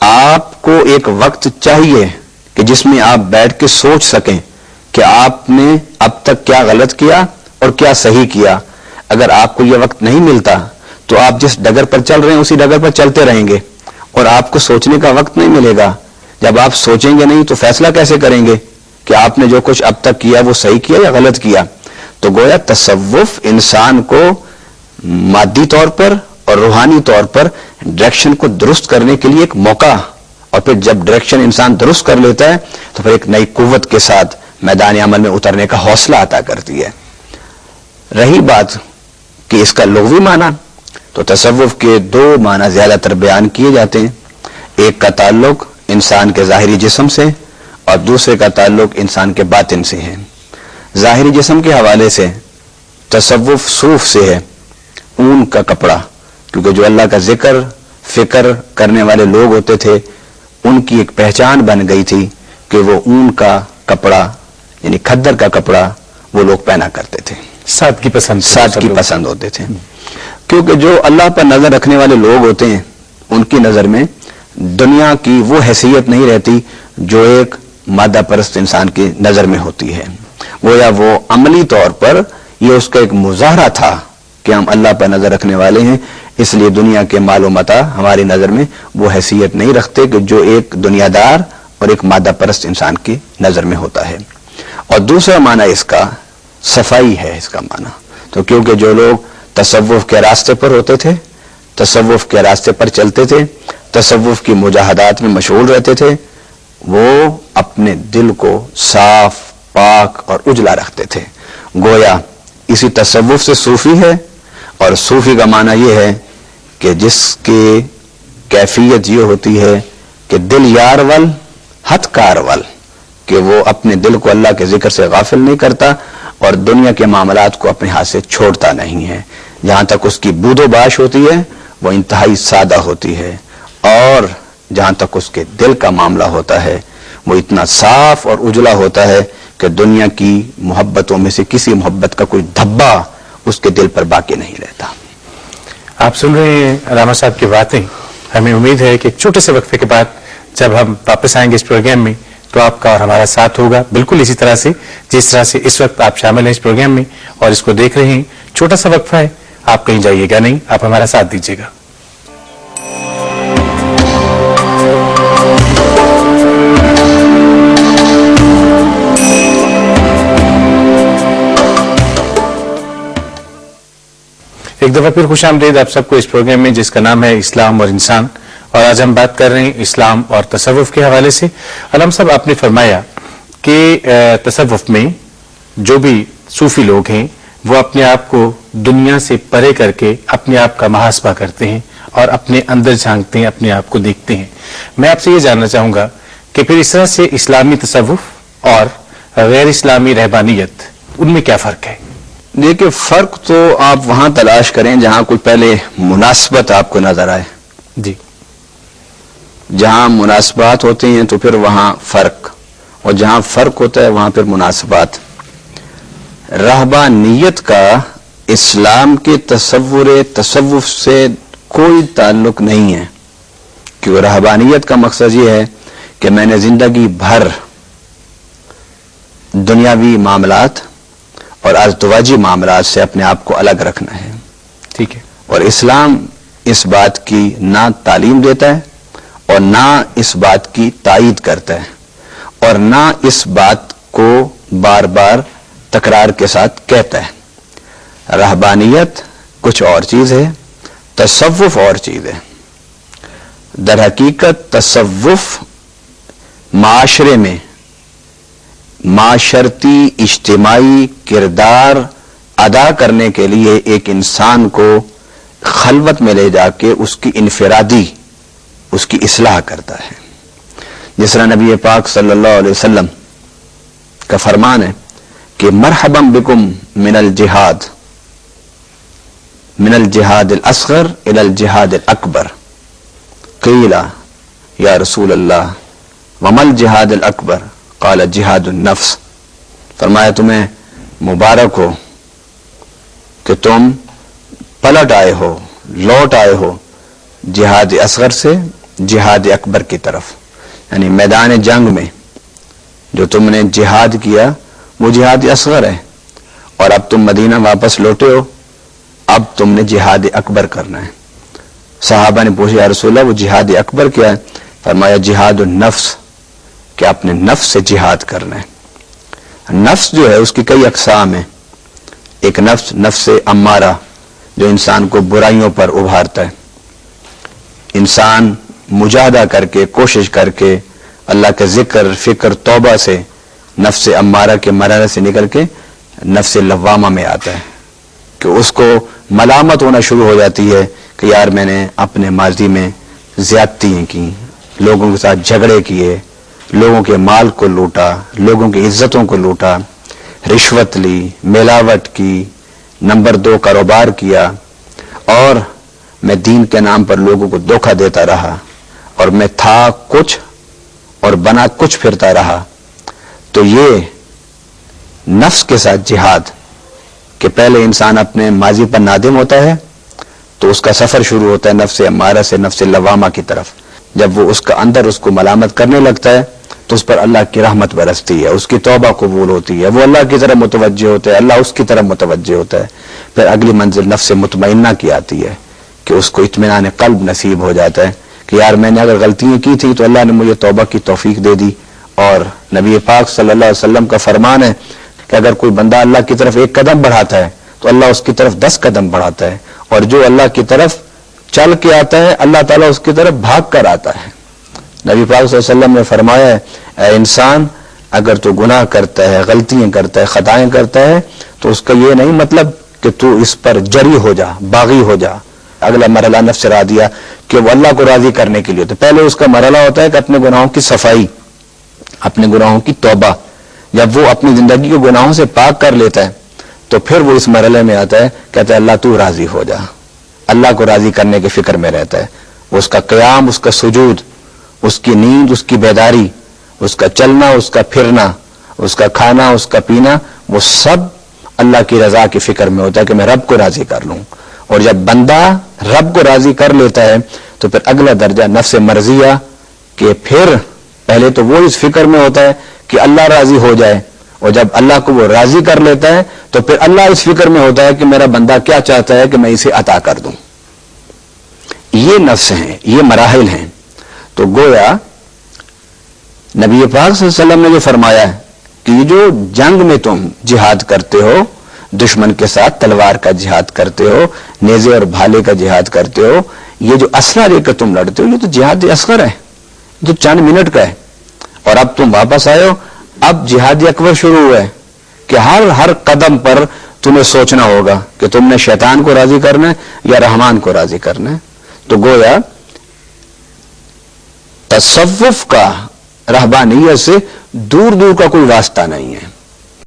آپ کو ایک وقت چاہیے کہ جس میں آپ بیٹھ کے سوچ سکیں کہ آپ نے اب تک کیا غلط کیا اور کیا صحیح کیا. اگر آپ کو یہ وقت نہیں ملتا تو آپ جس ڈگر پر چل رہے ہیں اسی ڈگر پر چلتے رہیں گے اور آپ کو سوچنے کا وقت نہیں ملے گا. جب آپ سوچیں گے نہیں تو فیصلہ کیسے کریں گے کہ آپ نے جو کچھ اب تک کیا وہ صحیح کیا یا غلط کیا. تو گویا تصوف انسان کو مادی طور پر اور روحانی طور پر ڈائریکشن کو درست کرنے کے لیے ایک موقع، اور پھر جب ڈائریکشن انسان درست کر لیتا ہے تو پھر ایک نئی قوت کے ساتھ میدان عمل میں اترنے کا حوصلہ عطا کرتی ہے. رہی بات کہ اس کا لغوی معنی، تو تصوف کے دو معنی زیادہ تر بیان کیے جاتے ہیں. ایک کا تعلق انسان کے ظاہری جسم سے اور دوسرے کا تعلق انسان کے باطن سے ہے. ظاہری جسم کے حوالے سے تصوف صوف سے ہے، اون کا کپڑا، کیونکہ جو اللہ کا ذکر فکر کرنے والے لوگ ہوتے تھے ان کی ایک پہچان بن گئی تھی کہ وہ اون کا کپڑا یعنی کھدر کا کپڑا وہ لوگ پہنا کرتے تھے، سادگی پسند ہوتے تھے. کیونکہ جو اللہ پر نظر رکھنے والے لوگ ہوتے ہیں ان کی نظر میں دنیا کی وہ حیثیت نہیں رہتی جو ایک مادہ پرست انسان کی نظر میں ہوتی ہے. گویا وہ عملی طور پر یہ اس کا ایک مظاہرہ تھا کہ ہم اللہ پر نظر رکھنے والے ہیں، اس لیے دنیا کے مال و متاع ہماری نظر میں وہ حیثیت نہیں رکھتے کہ جو ایک دنیا دار اور ایک مادہ پرست انسان کی نظر میں ہوتا ہے. اور دوسرا معنی اس کا صفائی ہے. اس کا معنی تو کیونکہ جو لوگ تصوف کے راستے پر ہوتے تھے، تصوف کے راستے پر چلتے تھے، تصوف کی مجاہدات میں مشغول رہتے تھے، وہ اپنے دل کو صاف پاک اور اجلا رکھتے تھے. گویا اسی تصوف سے صوفی ہے، اور صوفی کا معنی یہ ہے کہ جس کی کیفیت یہ ہوتی ہے کہ دل یار ول ہتھ کار ول، کہ وہ اپنے دل کو اللہ کے ذکر سے غافل نہیں کرتا اور دنیا کے معاملات کو اپنے ہاتھ سے چھوڑتا نہیں ہے. جہاں تک اس کی بود و باش ہوتی ہے وہ انتہائی سادہ ہوتی ہے، اور جہاں تک اس کے دل کا معاملہ ہوتا ہے وہ اتنا صاف اور اجلا ہوتا ہے کہ دنیا کی محبتوں میں سے کسی محبت کا کوئی دھبا اس کے دل پر باقی نہیں رہتا. آپ سن رہے ہیں علامہ صاحب کی باتیں. ہمیں امید ہے کہ ایک چھوٹے سے وقفے کے بعد جب ہم واپس آئیں گے اس پروگرام میں تو آپ کا اور ہمارا ساتھ ہوگا بالکل اسی طرح سے جس طرح سے اس وقت آپ شامل ہیں اس پروگرام میں اور اس کو دیکھ رہے ہیں. چھوٹا سا وقفہ ہے، آپ کہیں جائیے گا نہیں، آپ ہمارا ساتھ دیجیے گا. ایک دفعہ پھر خوش آمدید آپ سب کو اس پروگرام میں جس کا نام ہے اسلام اور انسان، اور آج ہم بات کر رہے ہیں اسلام اور تصوف کے حوالے سے. علامہ صاحب آپ نے فرمایا کہ تصوف میں جو بھی صوفی لوگ ہیں وہ اپنے آپ کو دنیا سے پرے کر کے اپنے آپ کا محاسبہ کرتے ہیں اور اپنے اندر جھانکتے ہیں، اپنے آپ کو دیکھتے ہیں. میں آپ سے یہ جاننا چاہوں گا کہ پھر اس طرح سے اسلامی تصوف اور غیر اسلامی رہبانیت ان میں کیا فرق ہے؟ دیکھیں، فرق تو آپ وہاں تلاش کریں جہاں کوئی پہلے مناسبت آپ کو نظر آئے. جی، جہاں مناسبات ہوتی ہیں تو پھر وہاں فرق، اور جہاں فرق ہوتا ہے وہاں پھر مناسبات. رہبانیت کا اسلام کے تصوف سے کوئی تعلق نہیں ہے، کیونکہ رہبانیت کا مقصد یہ ہے کہ میں نے زندگی بھر دنیاوی معاملات اور ازدواجی معاملات سے اپنے آپ کو الگ رکھنا ہے. ٹھیک ہے. اور اسلام اس بات کی نہ تعلیم دیتا ہے اور نہ اس بات کی تائید کرتا ہے، اور نہ اس بات کو بار بار تکرار کے ساتھ کہتا ہے. رہبانیت کچھ اور چیز ہے، تصوف اور چیز ہے. در حقیقت تصوف معاشرے میں معاشرتی اجتماعی کردار ادا کرنے کے لیے ایک انسان کو خلوت میں لے جا کے اس کی انفرادی اس کی اصلاح کرتا ہے. جس طرح نبی پاک صلی اللہ علیہ وسلم کا فرمان ہے کہ مرحبا بکم من الجہاد الاصغر الى الجہاد الاکبر. قیل یا رسول اللہ وما الجہاد الاکبر؟ قال جہاد النفس. فرمایا تمہیں مبارک ہو کہ تم پلٹ آئے ہو، لوٹ آئے ہو جہاد اصغر سے جہاد اکبر کی طرف، یعنی میدان جنگ میں جو تم نے جہاد کیا وہ جہاد اصغر ہے، اور اب تم مدینہ واپس لوٹے ہو، اب تم نے جہاد اکبر کرنا ہے۔ صحابہ نے پوچھا یا رسول اللہ وہ جہاد اکبر کیا ہے؟ فرمایا جہاد النفس، کہ اپنے نفس سے جہاد کرنا ہے۔ نفس جو ہے اس کی کئی اقسام ہیں۔ ایک نفس امارہ جو انسان کو برائیوں پر ابھارتا ہے، انسان مجاہدہ کر کے کوشش کر کے اللہ کے ذکر فکر توبہ سے نفس امارہ کے مرحلے سے نکل کے نفس لوامہ میں آتا ہے، کہ اس کو ملامت ہونا شروع ہو جاتی ہے کہ یار میں نے اپنے ماضی میں زیادتیاں کی، لوگوں کے ساتھ جھگڑے کیے، لوگوں کے مال کو لوٹا، لوگوں کی عزتوں کو لوٹا، رشوت لی، ملاوٹ کی، نمبر 2 کاروبار کیا، اور میں دین کے نام پر لوگوں کو دھوکہ دیتا رہا، اور میں تھا کچھ اور بنا کچھ پھرتا رہا۔ تو یہ نفس کے ساتھ جہاد، کہ پہلے انسان اپنے ماضی پر نادم ہوتا ہے تو اس کا سفر شروع ہوتا ہے نفس امارہ سے نفس لوامہ کی طرف۔ جب وہ اس کا اندر اس کو ملامت کرنے لگتا ہے تو اس پر اللہ کی رحمت برستی ہے، اس کی توبہ قبول ہوتی ہے، وہ اللہ کی طرف متوجہ ہوتا ہے، اللہ اس کی طرف متوجہ ہوتا ہے۔ پھر اگلی منزل نفس مطمئنہ کی آتی ہے کہ اس کو اطمینان قلب نصیب ہو جاتا ہے کہ یار میں نے اگر غلطیاں کی تھی تو اللہ نے مجھے توبہ کی توفیق دے دی۔ اور نبی پاک صلی اللہ علیہ وسلم کا فرمان ہے کہ اگر کوئی بندہ اللہ کی طرف 1 قدم بڑھاتا ہے تو اللہ اس کی طرف 10 قدم بڑھاتا ہے، اور جو اللہ کی طرف چل کے آتا ہے اللہ تعالیٰ اس کی طرف بھاگ کر آتا ہے۔ نبی پاک صلی اللہ علیہ وسلم نے فرمایا ہے اے انسان اگر تو گناہ کرتا ہے، غلطیاں کرتا ہے، خطائیں کرتا ہے تو اس کا یہ نہیں مطلب کہ تو اس پر جری ہو جا، باغی ہو جا۔ اگلا مرحلہ نفس راضیہ کہ وہ اللہ کو راضی کرنے کے لیے ہوتا ہے۔ پہلے اس کا مرحلہ ہوتا ہے کہ اپنے گناہوں کی صفائی، اپنے گناہوں کی توبہ۔ جب وہ اپنی زندگی کو گناہوں سے پاک کر لیتا ہے تو پھر وہ اس مرحلے میں آتا ہے، کہتا ہے اللہ تو راضی ہو جا، اللہ کو راضی کرنے کی فکر میں رہتا ہے۔ اس کا قیام، اس کا سجود، اس کی نیند، اس کی بیداری، اس کا چلنا، اس کا پھرنا، اس کا کھانا، اس کا پینا، وہ سب اللہ کی رضا کی فکر میں ہوتا ہے کہ میں رب کو راضی کر لوں۔ اور جب بندہ رب کو راضی کر لیتا ہے تو پھر اگلا درجہ نفس مرضیہ، کہ پھر پہلے تو وہ اس فکر میں ہوتا ہے کہ اللہ راضی ہو جائے، اور جب اللہ کو وہ راضی کر لیتا ہے تو پھر اللہ اس فکر میں ہوتا ہے کہ میرا بندہ کیا چاہتا ہے کہ میں اسے عطا کر دوں۔ یہ نفس ہیں، یہ مراحل ہیں۔ تو گویا نبی پاک صلی اللہ علیہ وسلم نے جو فرمایا ہے کہ یہ جو جنگ میں تم جہاد کرتے ہو، دشمن کے ساتھ تلوار کا جہاد کرتے ہو، نیزے اور بھالے کا جہاد کرتے ہو، یہ جو اسلحہ لے کر تم لڑتے ہو، یہ تو جہاد اصغر ہے، جو چند منٹ کا ہے۔ اور اب تم واپس آئے ہو، اب جہاد اکبر شروع ہوا ہے کہ ہر قدم پر تمہیں سوچنا ہوگا کہ تم نے شیطان کو راضی کرنا ہے یا رحمان کو راضی کرنا ہے۔ تو گویا تصوف کا رہبانیت سے دور دور کا کوئی واسطہ نہیں ہے۔